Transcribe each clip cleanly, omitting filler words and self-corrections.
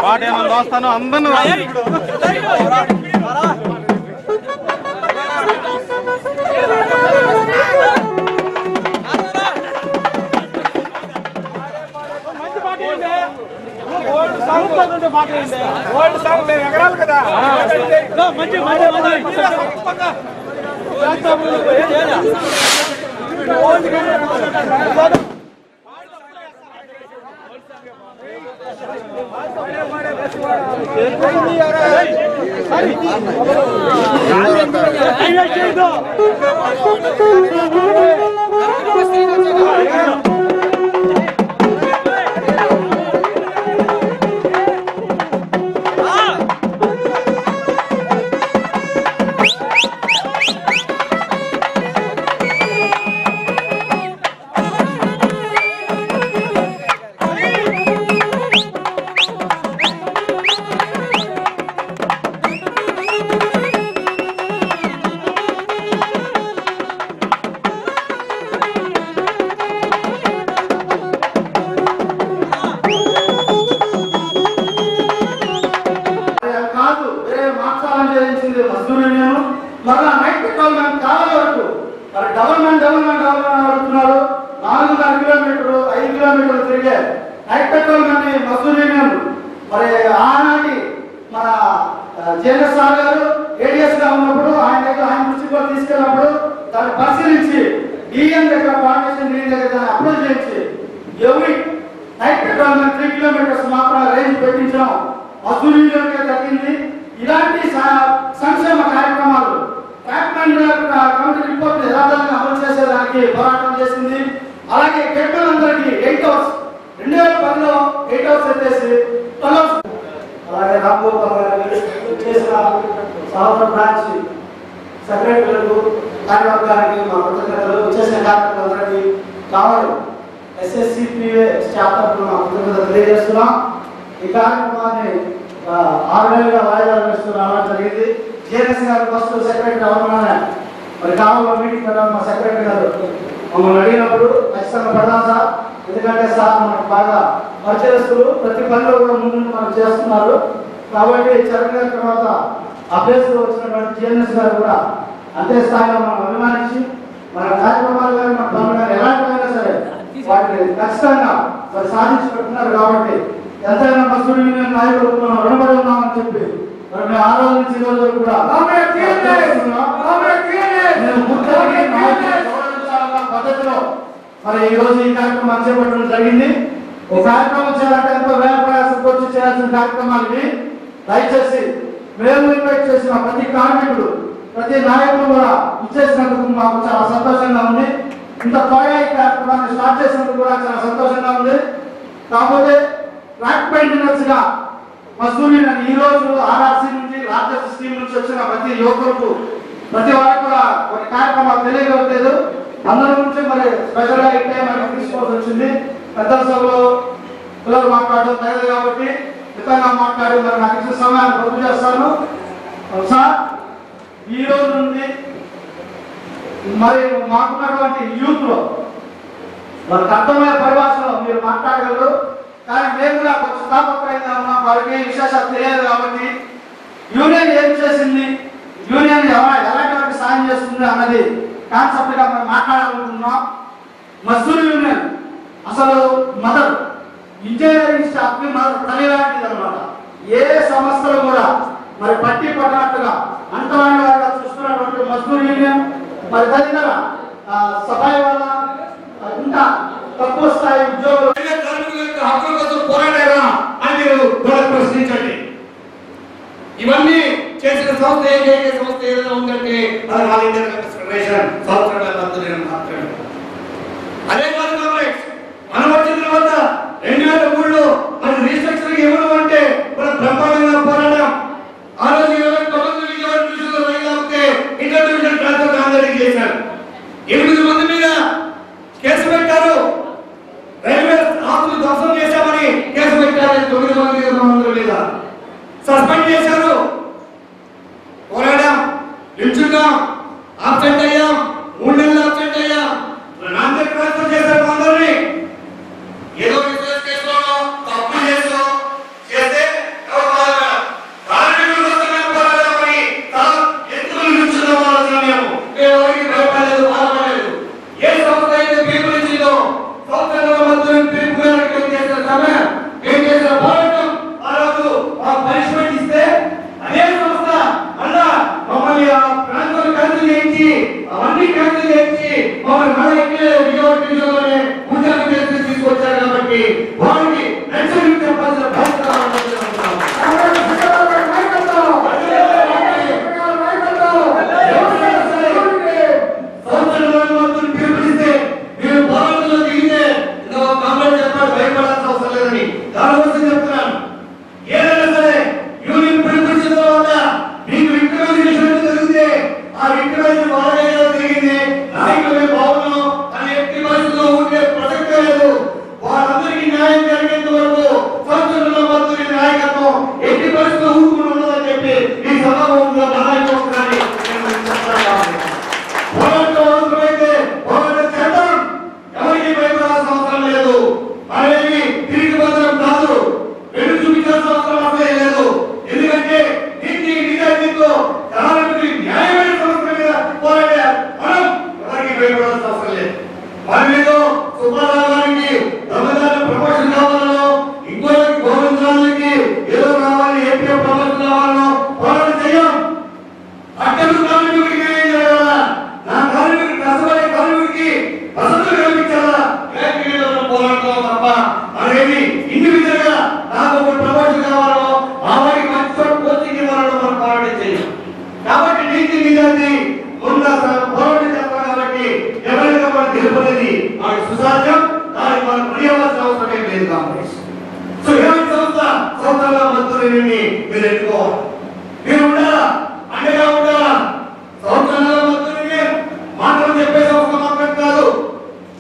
వాటేమో దోస్తాను అందరిని ఎగరాలి కదా మంచి డెవలప్మెంట్ అడుగుతున్నారు. 4.5 కిలోమీటర్లు 5 కిలోమీటర్లు తిరిగే నైట్ పెట్రోల్మెంట్ మజదూర్ యూనియన్ మరి ఆనాటి మన జేఎస్ సార్ గారు ఏడిఎస్ గా ఉన్నప్పుడు ఆయన దృష్టికి కూడా తీసుకెళ్ళినప్పుడు దాన్ని పరిశీలించి డిఎం దగ్గర ఫౌండేషన్ దగ్గర దాన్ని అప్రోచ్ చేయించి ఎవరి నైట్ పెట్రోల్మెంట్ 3 కిలోమీటర్స్ మాత్రం రేంజ్ పెట్టించడం మజదూర్ యూనియన్ గా తగ్గింది. ఇలాంటి సంక్షేమ కార్యక్రమాలు కమిటీ రిపోర్ట్ యథార్థంగా అమలు చేసేదానికి పోరాటం చేసింది. అలాగే కెడ్మలందరికీ 8 అవర్స్ 2010లో 8 అవర్స్ ఎత్తేసి 12 అవర్స్. అలాగే రాంగోపాల్ గారికి చేసిన సహోదర బ్రాంచ్ సెక్రటరీలకు కార్యవర్గానికి మా కృతజ్ఞతలు. చేసిన కార్యక్రమాలందరికీ కావాలి ఎస్ఎస్సిపిఏ స్టాఫ్ తరఫున మా కృతజ్ఞతలు తెలియజేస్తున్నాం. ఈ కార్యక్రమాన్ని 6 నెలలుగా వాయిదాలు వేస్తూ రావడం జరిగింది. జేఎస్ గారు ఫస్ట్ సెక్రటరీ అవగానే మరి కావాలో మీటింగ్ పెట్టాలి. మా సెక్రటరీ గారు మమ్మల్ని అడిగినప్పుడు ఖచ్చితంగా పెడదాం సార్, ఎందుకంటే సార్ మనకు బాగా పరిచయస్తులు, ప్రతి పనిలో కూడా ముందు మనం చేస్తున్నారు కాబట్టి చరణ్ గారి తర్వాత ఆ ప్లేస్లో వచ్చినటువంటి జేఎస్ గారు కూడా అంతే స్థాయిలో మనం అభిమానించి మన కార్యక్రమాలు కానీ మన పనులు కానీ ఎలాంటివైనా సరే వాటిని ఖచ్చితంగా మరి సాధించి పెట్టున్నారు. కాబట్టి ఎంతైనా మజదూర్ యూనియన్ నాయకులకు మనం రుణపడి ఉన్నామని చెప్పి మరి మేము ఆ రోజు నుంచి ఈ రోజు కూడా పద్ధతిలో మరి ఈ రోజు ఈ కార్యక్రమం చేపట్టడం జరిగింది. ఒక కార్యక్రమం చేయాలంటే ఎంతో వ్యయ ప్రయాసం వచ్చి చేయాల్సిన కార్యక్రమాలకి దయచేసి మేము ఇన్వైట్ చేసిన ప్రతి కార్మికుడు ప్రతి నాయకుడు కూడా ఇచ్చేసినందుకు మాకు చాలా సంతోషంగా ఉంది. ఇంత త్వరగా ఈ కార్యక్రమాన్ని స్టార్ట్ చేసినందుకు కూడా చాలా సంతోషంగా ఉంది. కాకపోతే ట్రాక్ మెయింటెనెన్స్ గా మజదూర్ యూనియన్ ఈ రోజు ఆర్ఆర్సీ నుంచి రాజ్యసభ స్కీమ్ నుంచి వచ్చిన ప్రతి యువకులకు ప్రతి వారికి కూడా కొన్ని కార్యక్రమాలు తెలియలేదు. అందరి నుంచి మరి స్పెషల్ గా ఇట్టే మనకి తీసుకోవాల్సి వచ్చింది. పెద్దల సభలో పిల్లలు మాట్లాడడం తగదు కాబట్టి మితంగా మాట్లాడి మరి నాకు ఇచ్చిన సమయాన్ని రద్దు చేస్తాను. సార్ ఈ రోజు నుండి మరి మాకున్నటువంటి యూత్ లో వాళ్ళకి అర్థమయ్యే పరిభాషలో మీరు మాట్లాడగలరు. కానీ మేము కూడా కొంచెం స్థాపకంగా ఉన్నాం, వారికి విశేషాలు తెలియదు కాబట్టి యూనియన్ ఏం చేసింది, యూనియన్ ఎలాంటి వారికి సాయం చేస్తుంది అన్నది కాన్సెప్ట్ గా మనం మాట్లాడాలనుకుంటున్నాం. మజదూర్ యూనియన్ అసలు మదర్ ఇంజనీరింగ్ స్టాఫ్ కి మదర్ తల్లి లాంటిది అనమాట. ఏ సంస్థలు కూడా మరి పట్టి పడినట్టుగా అంతమైన వారిగా చూస్తున్నటువంటి మజదూర్ యూనియన్ మరి తదితర సఫాయి వల్ల ఇంకా తక్కువ స్థాయి ఉద్యోగులు హక్కుల కోసం పోరాడారా అని మీరు ప్రశ్నించండి. ఇవన్నీ చేసిన సంస్థ ఏకైక సంస్థ ఏదైనా ఉందంటే అది ఆల్ ఇండియా కాంగ్రెస్ ఫెడరేషన్ సంవత్సరాల మాత్రమే. అదే కాదు కాంగ్రెస్ మనం వచ్చిన తర్వాత 2003లో మన రీస్ట్రక్చరింగ్ ఇవ్వడం అంటే మనం బ్రహ్మాండంగా పోరాడాం. ఆ రోజు 29 విజయవాడ డివిజన్లో రైలు ఆపితే ఇంటర్ డివిజన్ ట్రాన్స్ఫర్ కాంగ్రెస్ చేశారు. 8 మంది మీద కేసు పెట్టారు. రైల్వే ఆస్తులు ధ్వంసం చేశామని కేసు పెట్టారు. 9 మంది మీద సస్పెండ్ చేశారు. పోరాడాం, నిల్చున్నాం, ఆబ్సెంట్ అయ్యాం, 3 నెలలు ఆబ్సెంట్ అయ్యాం. నాందేడ్ విజయవాడలోనే ఉద్యోగం చేసి తీసుకొచ్చారు కాబట్టి వారికి నచ్చని చెప్పాల్సిన బాధ్యత పిలుపునిస్తే మీరు పోరాటంలో దిగితే కాంగ్రెస్ చెప్పారు భయపడాల్సిన అవసరం లేదని దానికోసం చెప్తున్నాను. ఏదైనా సరే యూనియన్ పిలుపునిచ్చిన తర్వాత మీకు విక్రమైజేషన్ జరిగితే ఆ విక్రమైజేషన్ బాగా జరిగింది నాయకులే బాగున్నాం అని ఎట్టి పరిస్థితుల్లో ఉండే ప్రసక్తే లేదు. వారందరికీ న్యాయం జరిగేంత వరకు స్వతంత్ర మద్దతు నాయకత్వం ఎట్టి పరిస్థితుల్లో ఊరుకుని ఉండదని చెప్పి ఈ సభాముఖంగా నాయకులని పోరాటం అవసరమైతే పోరాటం చేద్దాం. ఎవరికి భయపడాల్సిన అవసరం లేదు. అనేది తిరిగి బదలం కాదు. వెళ్ళు చూపించాల్సిన అవసరం అసలే లేదు. ఎందుకంటే నీతి నిజాయితీతో కార్మికుడికి న్యాయమైన సమస్య మీద పోరాడే మనం ఎవరికి భయపడాల్సిన అవసరం లేదు. మనమేదో సుబ్బారావు గారికి తమిళనాడు ప్రమోషన్ కావాలనో ఇంకోకి గోవిందరాజుకి ఏదో కావాలి ఏపీ ప్రమోషన్ కావాలనో పోరాటం చేయం. అక్కడ కార్మికుడికి న్యాయం చేయాలా, నా కార్మికుడికి కష్టపడే కార్మికుడికి వసతులు కల్పించాలా, పోరాటం తప్ప అనేది ఇండివిజువల్ గా నాకు ఒక ప్రమోషన్ కావాలో ఆ వారికి మంచి చోట కోచింగ్ ఇవ్వాలో మనం పోరాటం చేయం. కాబట్టి నీతి నిజాన్ని ఉన్న పోరాటం చేస్తాం. కాబట్టి ఎవరైనా మనం తెలుపునేది వాటి సుసాధ్యం. దానికి మనం ప్రియవలసిన అవసరం ఏం లేదు. కాంగ్రెస్ సో ఏమైనా సంస్థల మద్దతుని మీరు ఎన్నుకోవాలి. మీరు ఉండాలా, అండగా ఉండాలా. సంస్థల మద్దతుని మాటలు చెప్పే సంస్థ మాత్రం కాదు.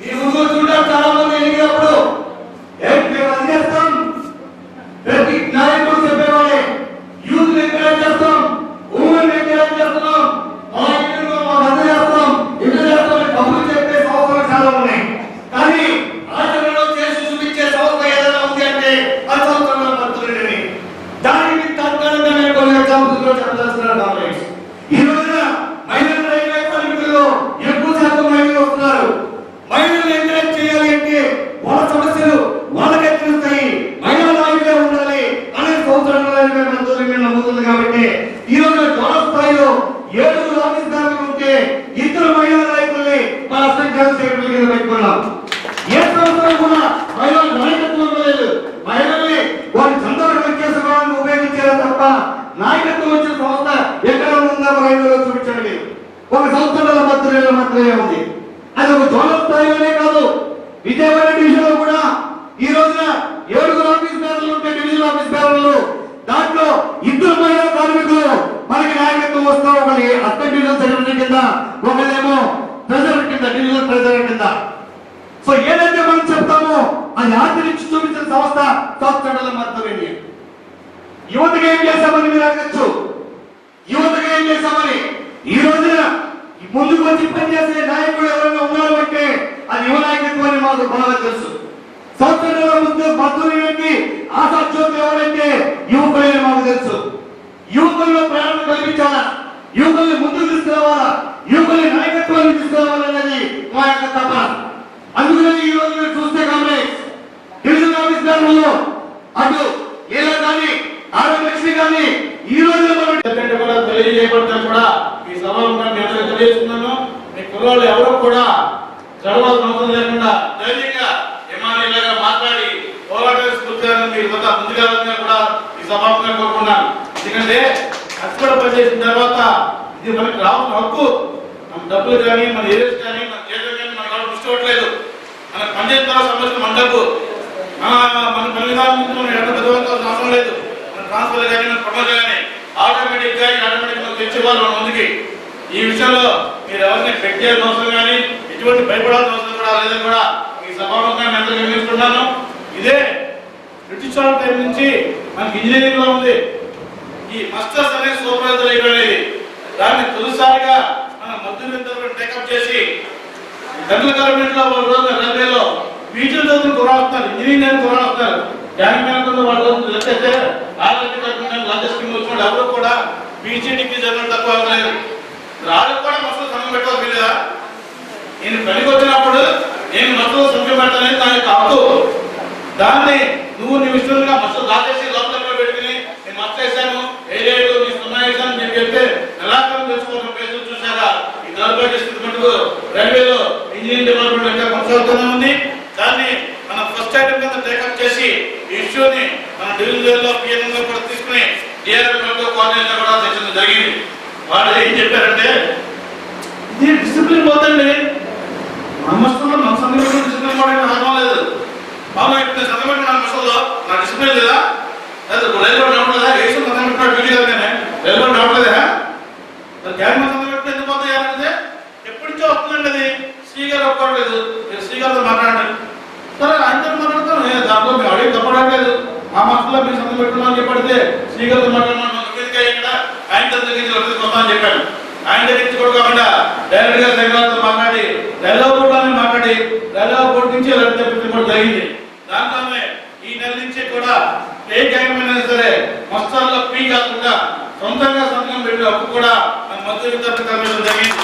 ఈ ముందు చూడడం చాలా మంది ఎన్నికప్పుడు మేము అది చేస్తాం, ప్రతి నాయకుడు చెప్పేవాడే యూత్ ఎంకరేజ్ చేస్తాం, ఉమెన్ ఎంకరేజ్ చేస్తున్నాం, మా ఇంట్లో మా మద్దతు చేస్తాం, ఇల్లు చేస్తాం కబుర్లు చెప్పే సంస్థలు చాలా ఉన్నాయి. కానీ ఆచరణలో చేసి చూపించే సంస్థ ఏదైనా ఉంది అంటే ఆ సంస్థల మద్దతుని దానికి తాత్కాలికంగా నేను కొన్ని ఎగ్జాంపుల్స్లో చెప్పదలుచుకున్నాను. కాంగ్రెస్ ఈ రోజున మహిళల రైల్వే కార్మికుల్లో ఎక్కువ శాతం మహిళలు వస్తున్నారు. మహిళలు ఎంకరేజ్ చేయాలి అంటే వాళ్ళ సమస్యలు వాళ్ళకే తెలుస్తాయి, మహిళా నాయకులే ఉండాలి అనే సంవత్సరాలు నమ్ముతుంది. కాబట్టి ఈ రోజు జోన స్థాయిలో 7 ఆఫీస్ కార్మికులు ఉంటే 2 మహిళా నాయకుల్ని మన అసెంబ్లీ సెక్రటరీ కింద పెట్టుకున్నాం. ఏ సంవత్సరం కూడా మహిళల నాయకత్వం లేదు. మహిళల్ని వారి సందర్భం చేసుకోవడానికి ఉపయోగించారు తప్ప నాయకత్వం వచ్చిన సంస్థ ఎక్కడ ఉందో రైతుల్లో చూపించండి. ఒక సంస్థల మద్దతు మాత్రమే ఉంది. అది ఒక జోన స్థాయిలోనే కాదు, విజయవాడ డివిజన్ లో కూడా ఈ రోజున 7 ఆఫీస్ బేరర్లు ఉంటే డివిజన్ ఆఫీస్ బేరర్లు దాంట్లో 2 మహిళా కార్మికులు మనకి నాయకత్వం వస్తాం. ఒకరి అసిస్టెంట్ డివిజన్ సెక్రటరీ కింద, ఒకరేమో ట్రెజరర్ కింద, డివిజన్ ట్రెజరర్ కింద. సో ఏదైతే మనం చెప్తామో అది ఆచరించి చూపించిన సంస్థ సంస్థల మద్దతు. యువతకి ఏం చేశామని మీరు అడగచ్చు. యువతకి ఏం చేశామని ఈ రోజున ముందుకు వచ్చి పనిచేసే నాయకుడు ఎవరైనా ఉన్నారు అంటే అది యువ నాయకత్వాన్ని మాకు బాగా తెలుసు. సంస్థల మద్దతుకి ఆశాజ్యోతి ఎవరంటే యువకులే మాకు తెలుసు. యువకుల్లో ప్రేరణ కల్పించాలా, యువకుల్ని ముందుకు తీసుకురావాలా, యువకుల్ని నాయకత్వాన్ని తీసుకురావాలనేది మా యొక్క తపన. అందుకని ఈ రోజు మీరు చూస్తే కాంగ్రెస్ డివిజన్ ఆఫీస్ లో అటు ఇలా కానీ ఆరోగ్యలక్ష్మి కానీ ఈ రోజు మనం తెలియజేయబడతాను కూడా ఈ సమావేశాన్ని నేను తెలియజేస్తున్నాను. మీ కుర్రోళ్ళు ఎవరు కూడా చదవాల్సిన అవసరం లేకుండా ధైర్యంగా ఎమ్మెల్యేలుగా మాట్లాడి పోరాటం స్ఫూర్తిని మీరు ముందుగా కూడా ఈ సమావేశాన్ని కోరుకున్నాను. ఎందుకంటే కష్టపడి పనిచేసిన తర్వాత ఇది మనకి రావాల్సిన హక్కు. మన డబ్బులు కానీ, మన ఏరియాస్ కానీ, మన జీతం కానీ మనకు ఎవరు చూసుకోవట్లేదు. మన పనిచేసిన తర్వాత సంబంధించిన మన డబ్బు మన పనిదానం నుంచి మనం ఎంత పెద్దవాల్సిన అవసరం లేదు. మన ట్రాన్స్ఫర్ కానీ, మన ప్రమోషన్ కానీ ఆటోమేటిక్ మనం తెచ్చేవాళ్ళు మన ముందుకి. ఈ విషయంలో మీరు ఎవరిని పెట్టేయాల్సిన అవసరం కానీ ఎటువంటి భయపడాల్సిన అవసరం కూడా లేదని కూడా ఈ సభాముఖంగా నేను నిర్ణయిస్తున్నాను. ఇదే బ్రిటిష్ వాళ్ళ టైం నుంచి మనకి ఇంజనీరింగ్ లో ఉంది ఈ మాస్టర్స్ అనే సూపర్వైజర్ అనేది. దాన్ని తొలిసారిగా మన మధ్య టేకప్ చేసి సెంట్రల్ గవర్నమెంట్ లో వాళ్ళ రోజున రైల్వేలో బీచ్ చదువులు కూడా వస్తారు, ఇంజనీరింగ్ కూడా వస్తారు. బ్యాంక్ బ్యాంకుల్లో వాళ్ళ రోజు లెక్కేస్తే ఎవరు కూడా బీసీ డిగ్రీ చదవడం తక్కువ అవ్వలేదు. రాళ్ళకు కూడా మసలు సంఘం పెట్టవచ్చు మీద. నేను పనికి వచ్చినప్పుడు నేను మసలు సంఘం పెడతానని దాని హక్కు. దాన్ని నువ్వు నీ విషయంగా మసలు దాచేసి లోపల పెట్టుకుని నేను మస్తు వేసాను, ఏరియాలో నీ 0 వేసాను నేను చెప్తే నెలాఖరు తెలుసుకోవడం పేరు చూసారా. ఈ గవర్నమెంట్ మటుకు రైల్వేలో ఇంజనీరింగ్ డిపార్ట్మెంట్ కొనసాగుతూనే ఉంది. దాన్ని మనం ఫస్ట్ ఐటమ్ కింద టేకప్ చేసి ఈ ఇష్యూని మన డివిజన్ లో పిఎన్లో కూడా తీసుకుని డిఆర్ఎంతో కోఆర్డినేషన్ కూడా తెచ్చడం జరిగింది. వాళ్ళు ఏం చెప్పారంటే ఇది డిసిప్లిన్ పోతండి, నమ్మకంలో మన సంఘటన డిసిప్లిన్ పోవడానికి అర్థం లేదు. బాబు ఇప్పుడు సంఘటన నా మసల్లో నా డిసిప్లిన్ లేదా, రైల్వే రావట్లేదా, ఏసీ సంఘటన వీడియో కానీ రైల్వే రావట్లేదా, క్యాబినెట్ సంఘటన ఎందుకు పోతాయి అంటే ఎప్పటి నుంచో వస్తుందండి. అది శ్రీ గారు ఒప్పుకోవట్లేదు, మీరు శ్రీ గారితో మాట్లాడండి. సరే ఆయనతో మాట్లాడతాను, దాంట్లో మేము అడిగి తప్పడట్లేదు. ఆ మనసులో మీరు సంఘం పెట్టుకున్నామని చెప్పడితే శ్రీ గారితో మాట్లాడమని ఇక్కడ ఆయన దగ్గర నుంచి వస్తామని చెప్పాను. ఆయన దగ్గర నుంచి కూడా కాకుండా డైరెక్ట్ గా సైకిల్తో మాట్లాడి రైల్వే బోర్డులోనే మాట్లాడి రైల్వే బోర్డు నుంచి తెప్పించడం కూడా జరిగింది. దాంట్లోనే ఈ నెల నుంచి కూడా ఏ గ్యాంగ్ సరే మస్తాల్లో పీ కాకుండా సొంతంగా సంతకం పెట్టే హక్కు కూడా మద్దతు విద్యార్థి కమిషన్ జరిగింది.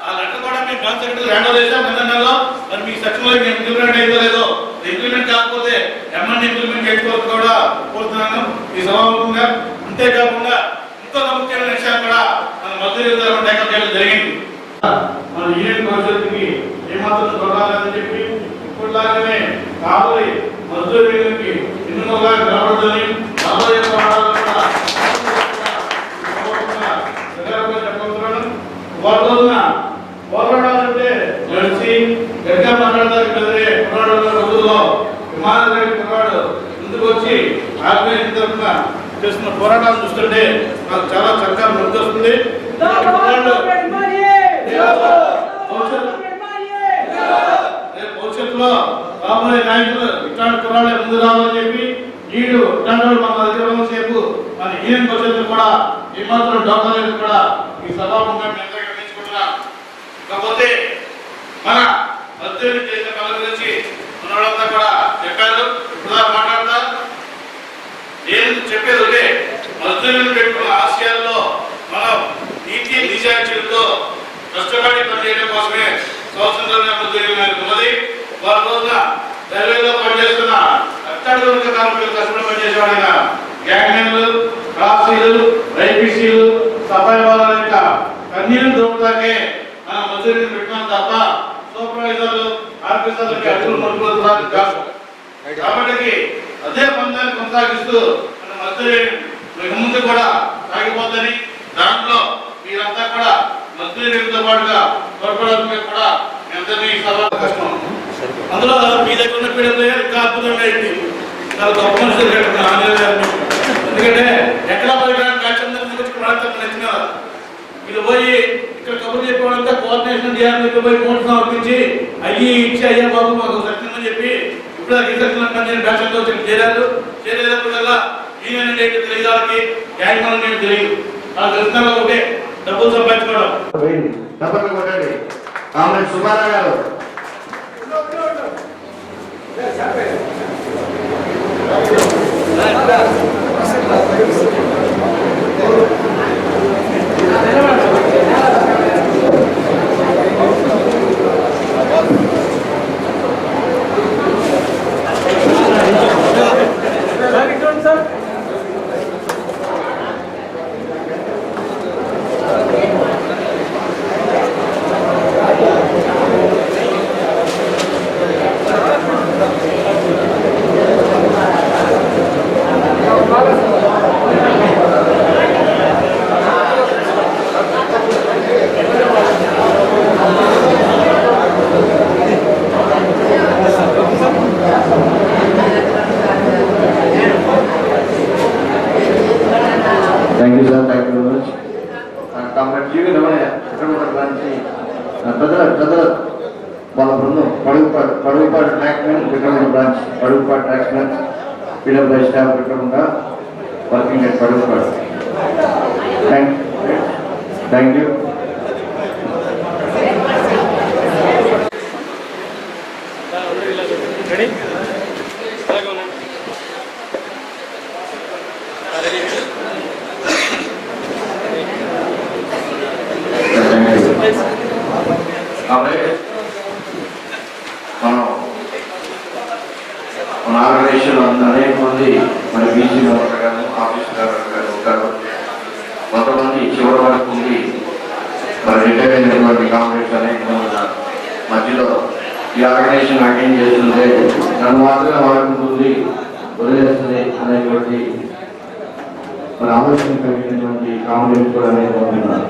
ఆ లెటర్ కూడా మేము జాయింట్ సెక్రటరీ హ్యాండ్ చేసాం నెలలో. మరి మీ సెక్షన్లో ఇంప్లిమెంట్ అయితే లేదో, ఇంప్లిమెంట్ కాకపోతే ఎంఎన్ ఇంప్లిమెంట్ చేసుకోవచ్చు కూడా కోరుతున్నాను ఈ సభాముఖంగా. అంతేకాకుండా ఇంకో ముఖ్యమైన విషయాలు కూడా మన మద్దతు విద్యార్థి టేకప్ చేయడం జరిగింది. మన యూనియన్ పరిషత్కి ఏమాత్రం చూడాలని చెప్పి ఇప్పటిలాగానే కాబోయే మద్దతు యూనియన్కి ఎన్నుకోగా నిలబడదని రాబోయే వాళ్ళ రోజున పోరాడాలంటే నడిచి గట్టిగా మాట్లాడతారు కదరే. పోరాడాల రోజుల్లో విమానాలు కుర్రాడు ముందుకు వచ్చి ఆర్గనైజ్ తరఫున చేస్తున్న పోరాటాలు చూస్తుంటే నాకు చాలా చక్కగా ముందుకు వస్తుంది. భవిష్యత్తులో రాబోయే నాయకులు ఇట్లాంటి కుర్రాళ్ళే ముందు రావాలని చెప్పి వీడు ఇట్లాంటి మన దగ్గర సేపు మన యూనియన్ పరిషత్తు కూడా ఏమాత్రం డోకాలేదు కూడా ఈ సభాముఖంగా మేము గమనించుకుంటున్నాం. కాకపోతే మన మద్దతు చేసిన పనుల గురించి మన వాళ్ళంతా కూడా చెప్పారు. ఇప్పుడు మాట్లాడతా నేను చెప్పేది ఒకటే, మద్దతు పెట్టుకున్న ఆశయాల్లో మనం నీతి నిజాయితీలతో కష్టపడి పనిచేయడం కోసమే స్వతంత్రంగా మద్దతు ఉన్నది. వారి రోజున రైల్వేలో పనిచేస్తున్న అత్యధిక కార్మికులు కష్టపడి పనిచేసేవాడిన గ్యాంగ్మెన్లు, క్రాసీలు, రైపీసీలు, సఫాయి వాళ్ళ యొక్క కన్నీరు దొరుకుతాకే మనం మద్దతు పెట్టినాం తప్ప సూపర్వైజర్లు, ఆఫీసర్లకి అడ్డులు మడుపులు కాదు. కాబట్టి అదే పందాన్ని కొనసాగిస్తూ మన మద్దతు ముందు కూడా సాగిపోతుంది. దాంట్లో మీరంతా కూడా మద్దతుతో పాటుగా తోడ్పడాలని కూడా ఎంతని సభ కష్టం. అందులో మీ దగ్గర ఉన్న పీడలు ఇంకా అద్భుతంగా ఏంటి చాలా గొప్ప మనుషులు కట్టుకున్నాను. ఎందుకంటే ఎక్కడ నచ్చిన మీరు పోయి ఇక్కడ కబుర్లు చెప్పేవాళ్ళంతా కోఆర్డినేషన్ చేయాలని పోయి నోట్స్ సమర్పించి అయ్యి ఇచ్చి అయ్యా బాబు మాకు సత్యం చెప్పి ఇప్పుడు రీసెర్చ్ పనిచేసిన డాక్టర్తో చేరారు. చేరేటప్పుడల్లా యూనియన్ అంటే తెలియదు, వాళ్ళకి గ్యాంగ్ మనం అంటే తెలియదు. వాళ్ళకి తెలుస్తున్నా ఒకటే డబ్బులు సంపాదించుకోవడం. తప్పక కొట్టండి. కామ్రేడ్ సుబ్బారావు గారు వాళ్ళ బృందం పడుగుపాటు ట్రాక్మెన్ విక్రమండ బ్రాంచ్ పడుగుపాటు ట్రాక్మెన్ పిల్లల స్టాఫ్ విక్రమండ working at Padugupatu. Thank you. మన ఆర్గనైజేషన్ అనేక మంది మన బీసీ ఉంటారు, ఆఫీస్ ఉంటారు, కొంతమంది చివరి వరకు ఆర్గనైజేషన్ అటెండ్ చేస్తుంటే నన్ను మాత్రమే వాడుకుంటుంది, వదిలేస్తుంది అనేటువంటి మరి ఆలోచన కలిగినటువంటి కామెంట్స్ కూడా నేను ఉంటున్నాను.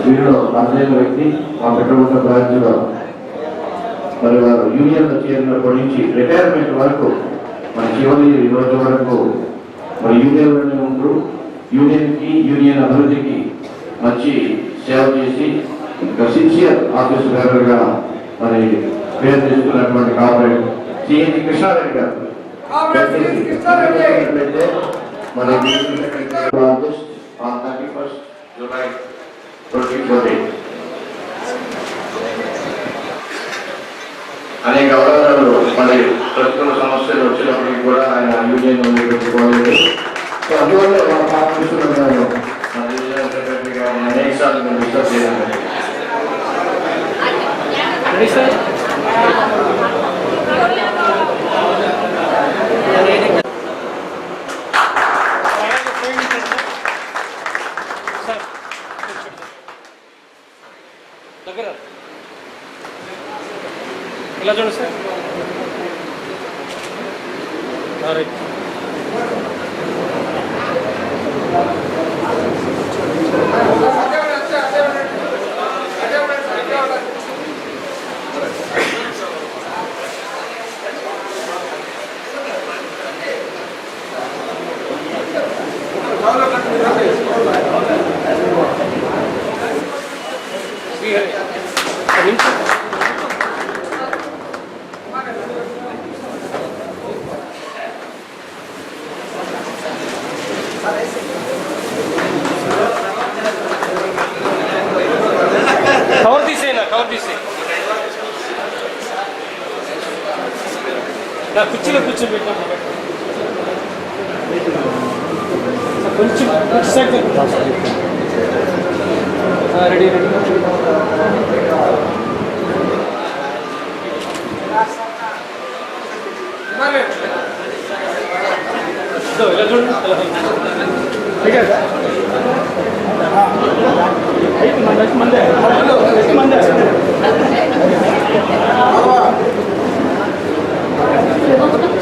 వీరిలో అదే వ్యక్తి మా పెట్టుబడి బ్రాంచ్లో మరి వారు యూనియన్లో చేరినప్పటి నుంచి రిటైర్మెంట్ వరకు మన చివరి రోజు వరకు మరి యూనియన్లోనే ఉంటూ యూనియన్ అభివృద్ధికి మంచి సేవ చేసి ఒక సిన్సియర్ ఆఫీసర్గా మరి పేరు తీసుకున్నటువంటి కార్పొరేట్ సిఎన్జి కృష్ణారెడ్డి గారు మరి 31st July 2014 అనేక అవరోధాలు మరి ప్రస్తుత సమస్యలు వచ్చినప్పటికీ కూడా ఆయన యూనియన్ పెట్టుకోలేదు. సో అందువల్ల అనేక సార్లు మేము డిస్కస్ చేయాలి. ఇలా చూడండి సార్. రైట్. కవర్ తీసేనా, కవర్ తీసే నా కుర్చీలో కూర్చోబెట్టా కొంచెం సైడ్ రెడీ రెడీ. ఇలా చూడండి.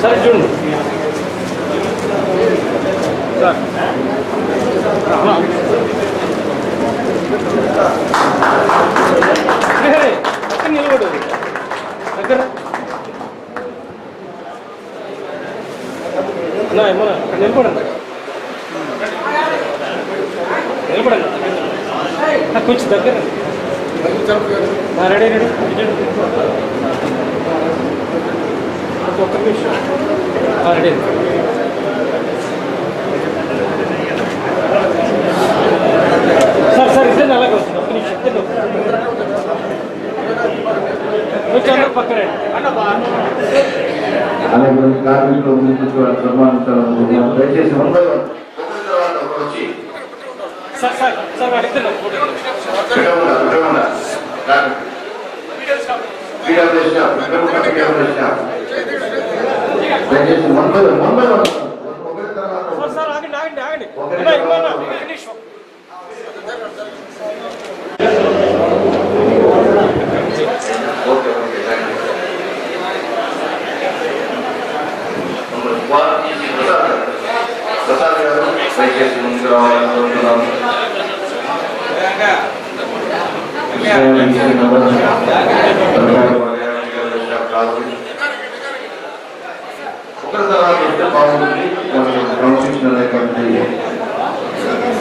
సరే చూడండి సార్. అక్కడ నిలబడు, దగ్గర ఏమన్నా నిలబడండి, నిలబడండి కొంచెం దగ్గర. Ready ready. ఒక్క నిమిషం. రెడీ. సార్ సార్ ఇద్దరు అలాగే వస్తుంది. ఒక్క నిమిషం ఇద్దరు కొంచెం అందరూ పక్కనే. అలాగే కార్మికులు సన్మానించాలనుకుంటున్నాను. దయచేసి వచ్చి సార్ సార్ సార్ అడుగుతున్నాం. సార్ సార్ ఆగండి ఆగండి ఆగండి. ప్రసాద్ గారు దయచేసి ముందుకు రావాలని కోరుతున్నాము. ఒకరి తర్వాత వస్తే బాగుంటుంది, క్రమశిక్షణ అనేటువంటి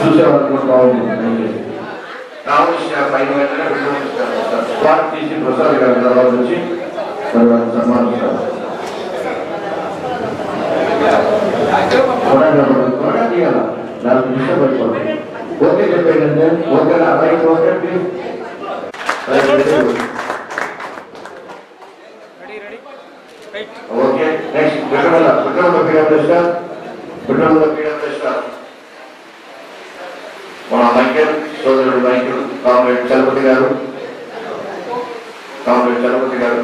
చూసేవాళ్ళు కూడా బాగుంటుంది. కావలసిన పైన స్పాట్ తీసి ప్రసాద్ గారి తర్వాత వచ్చి సన్మానిస్తారు. ఓకే చెప్పండి. ఓకేనా? Right. Okay please. Okay next మన మైకేల్ సోదరుడు మైకేల్ కామ్రేడ్ చలపతి గారు, కామ్రేడ్ చలపతి గారు.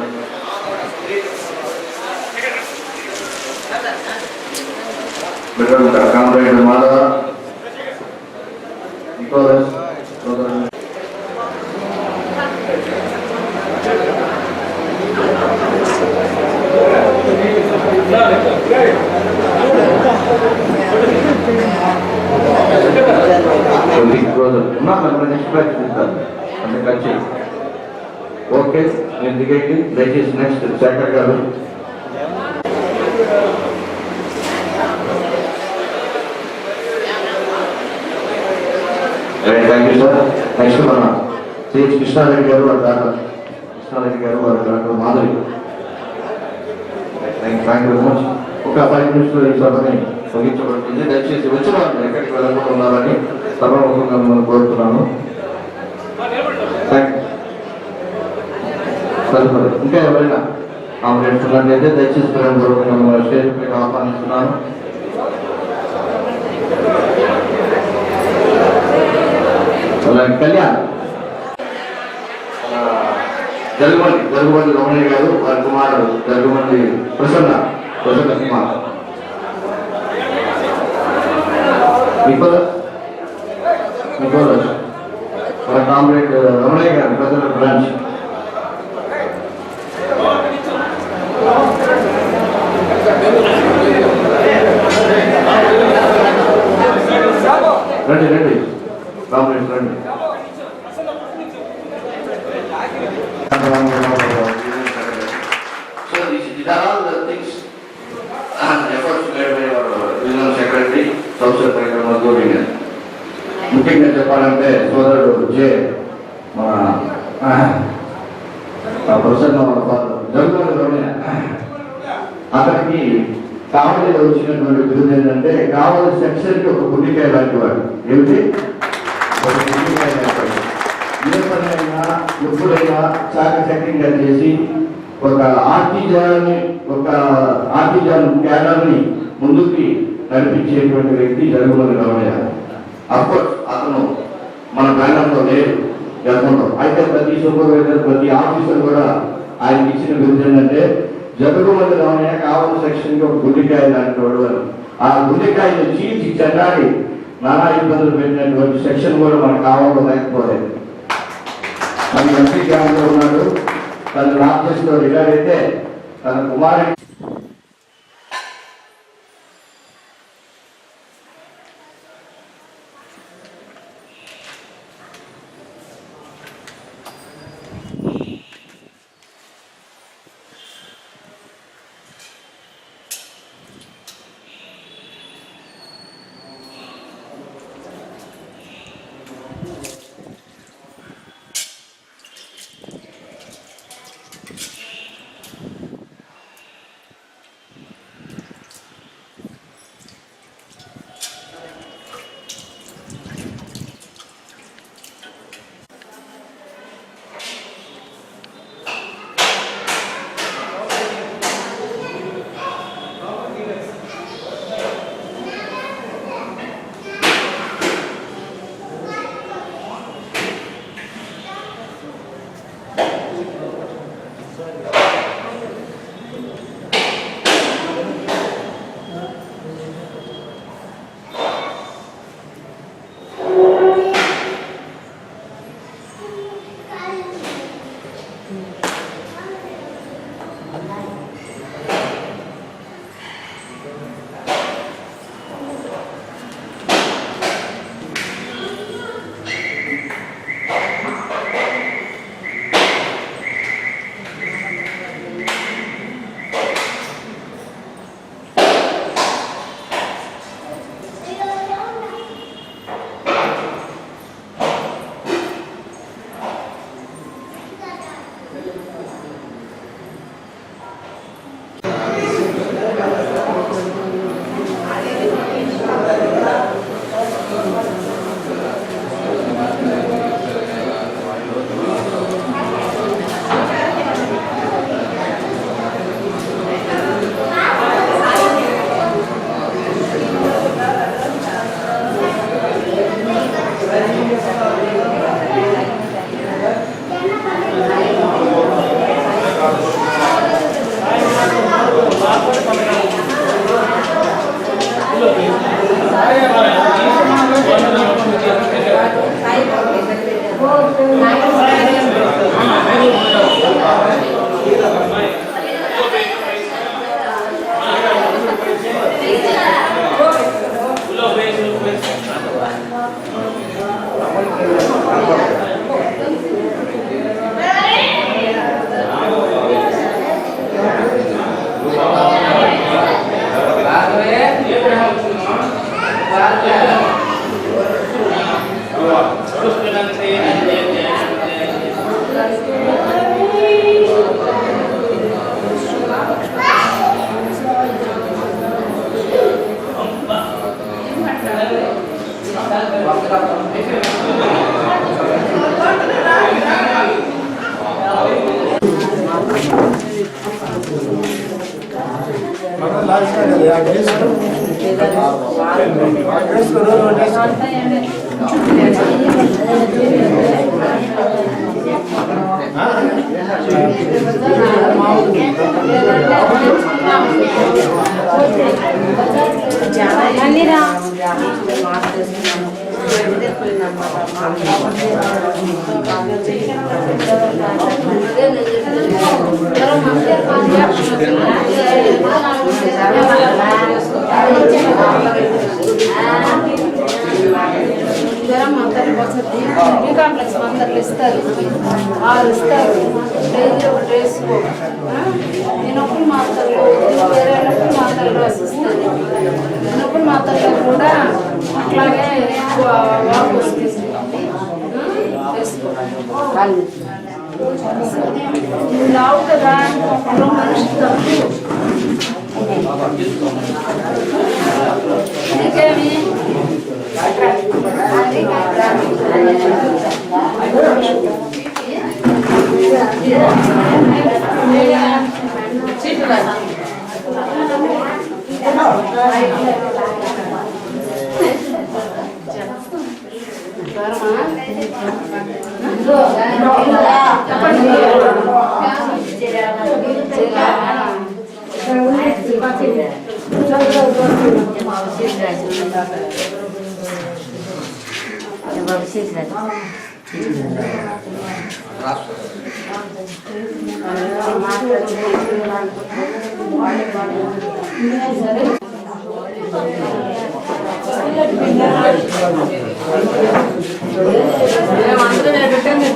కామ్రేడ్ మాధవ నికోలస్ సోదరుడు. నెక్స్ట్ బ్యాచ్ తీస్తారు అంటే ఖర్చు ఓకే నేను దిగేకి దయచేసి నెక్స్ట్ శేఖర్ గారు థ్యాంక్ యూ సార్ నెక్స్ట్ మన సిహెచ్ కృష్ణారెడ్డి గారు వారి డాక్టర్ వారి doctor Madhavi thank you very much ఒక 5 నిమిషంలో ఈ సభని ముగించబడుతుంది దయచేసి వచ్చిన వాళ్ళు ఎక్కడికి వెళ్ళకుండా ఉన్నారని సభాముఖంగా మిమ్మల్ని కోరుతున్నాను సరిపడు ఇంకా ఎవరైనా కాంప్లైంట్స్ ఉన్నట్లయితే దయచేసి ప్రేమపూర్వకంగా స్టేజ్ పైకి ఆహ్వానిస్తున్నాను అలాగే కళ్యాణ్ జరుగుబండి రమణయ్య గారు వారి కుమారుడు జరుగుబండి ప్రసన్న కుమార్ నికోలస్ మన కామ్రేడ్ రమణయ్య గారు ప్రజల బ్రాంచ్ రండి కామ్రేడ్ రండి So these are all the things and efforts made by our regional secretary, Secretary Madhuri. ముఖ్యంగా చెప్పాలంటే సోదరుడు జే మన ప్రసన్న జరుగులోనే అతనికి కావలిలో వచ్చినటువంటి బిరుదు ఏంటంటే కావలి సెక్షన్కి ఒక గుండికాయ లాంటి వాడు ఏమిటి ఒక గుండికాయ లాంటి వాడు ఏ పనైనా ఎప్పుడైనా చాకచక్యంగా చేసి ఒక ఆర్టిజాన్ క్యాడర్ని ముందుకి నడిపించేటువంటి వ్యక్తి జరుగుమని రమణయ్య. అఫ్కోర్స్ అతను మన బ్యానర్లో లేడు జరుగుతాం అయితే ప్రతి సూపర్వైజర్ ప్రతి ఆఫీసర్ కూడా ఆయనకి ఇచ్చిన బిరుదు ఏంటంటే జరుగుమని రమణయ్య కావలి సెక్షన్కి ఒక గుండెకాయ లాంటి వాడు అని. ఆ గుండెకాయను చీల్చి చెన్నాడి నానా ఇబ్బందులు పెట్టినటువంటి సెక్షన్ కూడా మనకు కావాలో లేకపోలేదు. తన ఎంపీ క్యాంప్లో ఉన్నాడు, తను రాజేశ్లో రిటైర్ అయితే తన కుమారుడు కాంప్లెక్స్ మందర్లు ఇస్తారు, 6 ఇస్తారు. డైలీ ఒక డ్రెస్ నొప్పులు మాత్రలు వేరే నొప్పులు మాత్రలు రాసిస్తారు. నొప్పులు మాత్రలో కూడా అట్లాగే ఎక్కువ వాపు వస్తుంది. లావు కదా మనిషి తప్పు. నీకేమి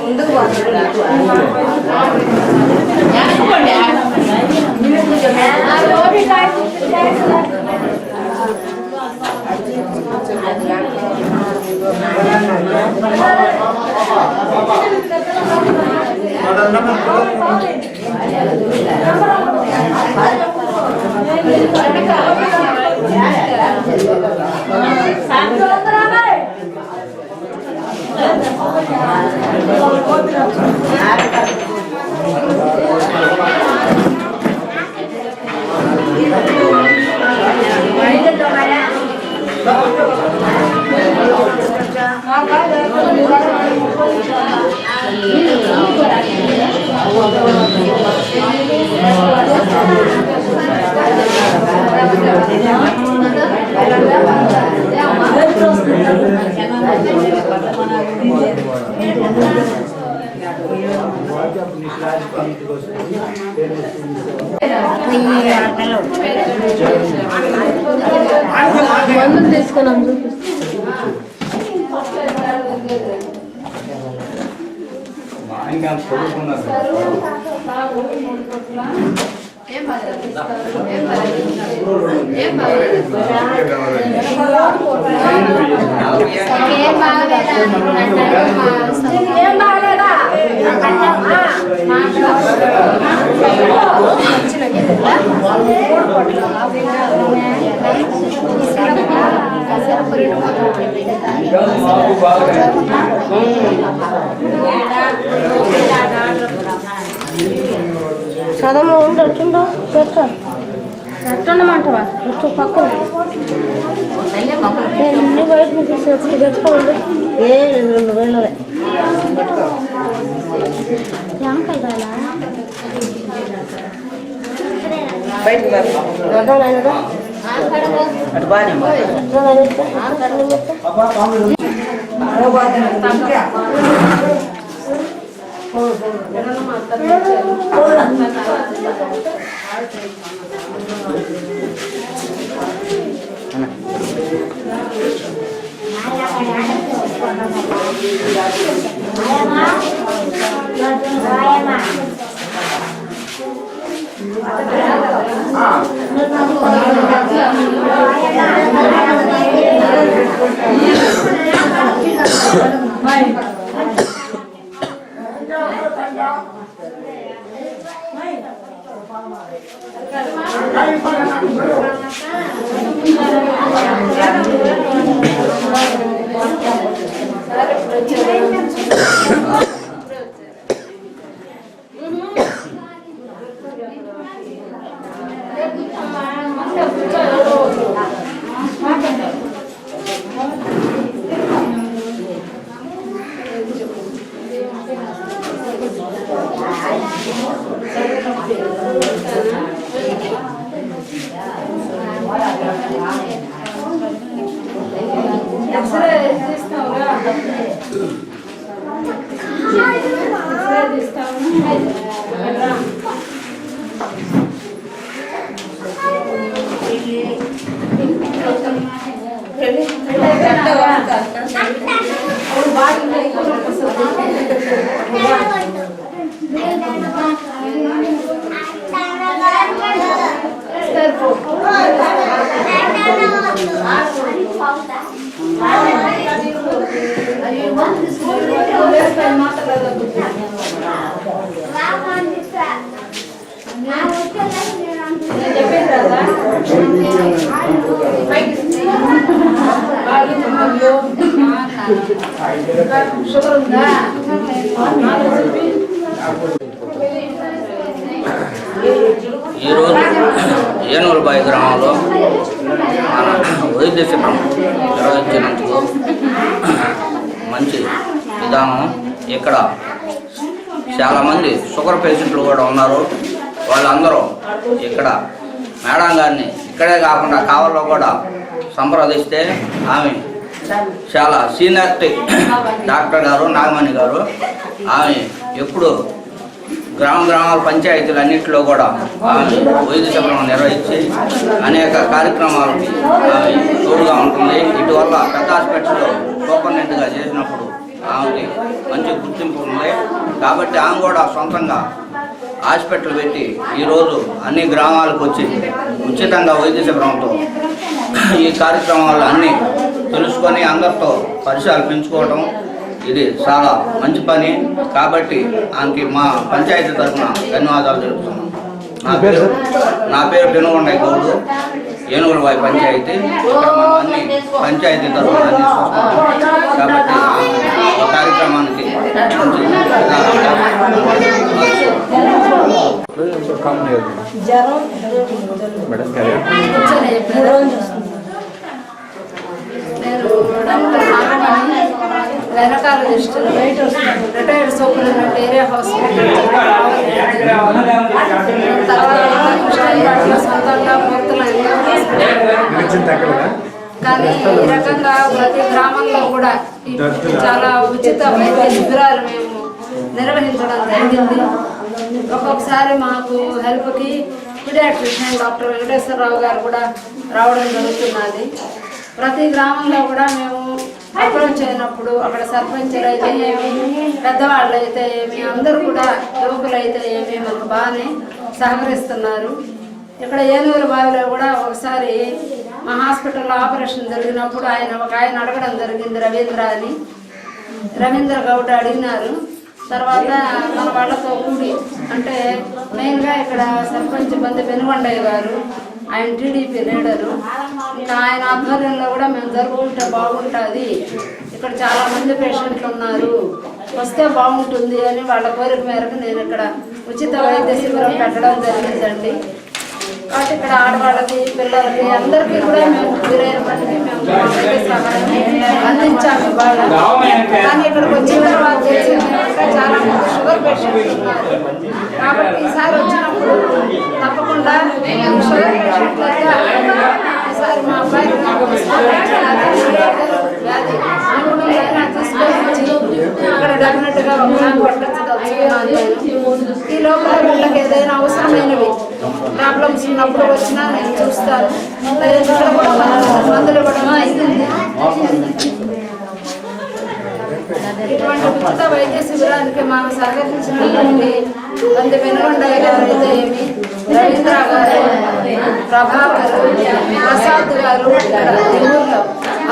ముందుకు మందులు తీసుకున్నాం. చదవలో ఉండొచ్చుండో పెట్టమంటావా పక్కన బయట నుంచి పెట్టుకోండి. 2,000 Gracias. ఈరోజు ఏనుగులబాయి గ్రామంలో వైద్య శిబిరం నిర్వహించినందుకు మంచి విధానం. ఇక్కడ చాలామంది షుగర్ పేషెంట్లు కూడా ఉన్నారు. వాళ్ళందరూ ఇక్కడ మేడం గారిని ఇక్కడే కాకుండా కావల్లో కూడా సంప్రదిస్తే ఆమె చాలా సీనియారిటీ డాక్టర్ గారు నాగమణి గారు. ఆమె ఎప్పుడు గ్రామాల పంచాయతీలు అన్నింటిలో కూడా ఆమె వైద్య శిబిరం నిర్వహించి అనేక కార్యక్రమాలకి ఆమె తోడుగా ఉంటుంది. ఇటువల్ల పెద్ద హాస్పిటల్లో సూపరింటెండెంట్గా చేసినప్పుడు ఆమెకి మంచి గుర్తింపు ఉంది. కాబట్టి ఆమె కూడా సొంతంగా హాస్పిటల్ పెట్టి ఈరోజు అన్ని గ్రామాలకు వచ్చి ఉచితంగా వైద్య శిబిరంతో ఈ కార్యక్రమాలు అన్నీ తెలుసుకొని అందరితో పరిచయాలు పెంచుకోవడం ఇది చాలా మంచి పని. కాబట్టి ఆమెకి మా పంచాయతీ తరఫున ధన్యవాదాలు తెలుపుతున్నాం. నా పేరు పెనుగొండ గౌడు, ఏనుగులబాయి పంచాయతీ. ఇక్కడ మనం అన్ని పంచాయతీ తరఫున అన్ని చూస్తున్నాం. కాబట్టి ఈ కార్యక్రమానికి gynaecologist retired superintendent area hospital తర్వాత కృష్ణాయిలో సొంతంగా పూర్తులైన కానీ ఈ రకంగా ప్రతి గ్రామంలో కూడా చాలా ఉచిత వైద్య శిబిరాలు మేము నిర్వహించడం జరిగింది. ఒక్కొక్కసారి మాకు హెల్ప్కి పీడియాట్రిషియన్ డాక్టర్ వెంకటేశ్వరరావు గారు కూడా రావడం జరుగుతున్నది. ప్రతి గ్రామంలో కూడా మేము అప్రోచ్ అయినప్పుడు అక్కడ సర్పంచులు అయితే ఏమి, పెద్దవాళ్ళు అయితే ఏమి, అందరూ కూడా యువకులు అయితే ఏమి మాకు బాగానే సహకరిస్తున్నారు. ఇక్కడ ఏనుగులబాయిలో కూడా ఒకసారి మా హాస్పిటల్లో ఆపరేషన్ జరిగినప్పుడు ఒక ఆయన అడగడం జరిగింది, రవీంద్ర గౌడ్ అడిగినారు. తర్వాత మన వాళ్ళతో కూడి అంటే మెయిన్గా ఇక్కడ సర్పంచ్ బంది పెనుగొండయ్య గారు, ఆయన టీడీపీ లీడరు, ఇంకా ఆయన ఆధ్వర్యంలో కూడా మేము జరుపుకుంటే బాగుంటుంది, ఇక్కడ చాలామంది పేషెంట్లు ఉన్నారు, వస్తే బాగుంటుంది అని వాళ్ళ కోరిక మేరకు నేను ఇక్కడ ఉచిత వైద్య శిబిరం పెట్టడం జరిగిందండి. కాబట్టి ఇక్కడ ఆడవాళ్ళకి, పిల్లలకి అందరికీ కూడా మేము వీరైన మట్టికి మేము సహాయాన్ని అందించాము బాగా. కానీ ఇక్కడికి వచ్చిన తర్వాత తెలిసిందంటే చాలా మంది షుగర్ పేషెంట్లు ఉన్నారు. కాబట్టి ఈసారి వచ్చినప్పుడు తప్పకుండా షుగర్ పేషెంట్లైతే ఈసారి మా అబ్బాయి వ్యాధి అనుగుణంగా తీసుకొచ్చి ఇక్కడ డెఫినెట్గా పట్టొచ్చున్నాను. ఈ లోపల వీళ్ళకి ఏదైనా అవసరమైనవి ప్రాబ్లమ్స్ ఉన్నప్పుడు వచ్చినా నేను చూస్తాను. ఇక్కడ కూడా మందులు ఇవ్వడం అయింది. ఇటువంటి ఉచిత వైద్య శిబిరానికి మాకు సహకరించినటువంటి బంది పెనుగొండయ్య గారు అయితే ఏమి, రవీంద్ర గారు, ప్రభాకర్, ప్రసాద్ గారు ఇక్కడ ఊళ్ళో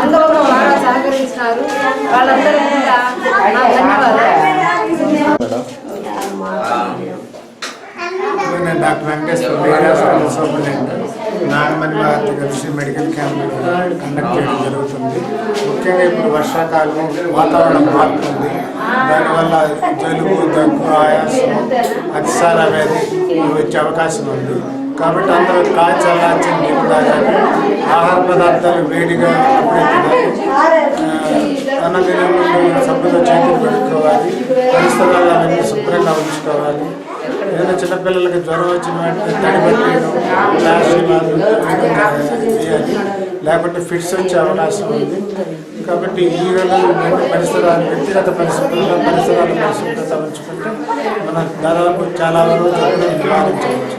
అందరూ బాగా సహకరించినారు. వాళ్ళందరికీ కూడా నా ధన్యవాదాలు. నేను doctor Venkateswara superintendent Nagamani Shri medical camp conduct చేయడం జరుగుతుంది. ముఖ్యంగా ఇప్పుడు వర్షాకాలం వాతావరణం మారుతుంది. దానివల్ల జలుబు, దగ్గు, ఆయాసం, అతిసార వ్యాధి వచ్చే అవకాశం ఉంది. కాబట్టి అందరూ చల్లార్చిన నీళ్ళు తాగాలి, ఆహార పదార్థాలు వేడిగా అన్నదిన ముందు సబ్బుతో చేతులు పెట్టుకోవాలి, పరిసరాలన్నీ శుభ్రంగా ఉంచుకోవాలి. ఏదైనా చిన్నపిల్లలకి జ్వరం వచ్చిన వెంటనే తడిబట్టేయడం, ఫ్లాష్ వేయాలి, లేకపోతే ఫిట్స్ వచ్చే అవకాశం ఉంది. కాబట్టి ఈగలు పరిసరాలు వ్యక్తిగత పరిస్థితుల్లో పరిసరాలు పరిశుభ్రత ఉంచుకుంటే మనం దాదాపు చాలా వరకు నివారించవచ్చు.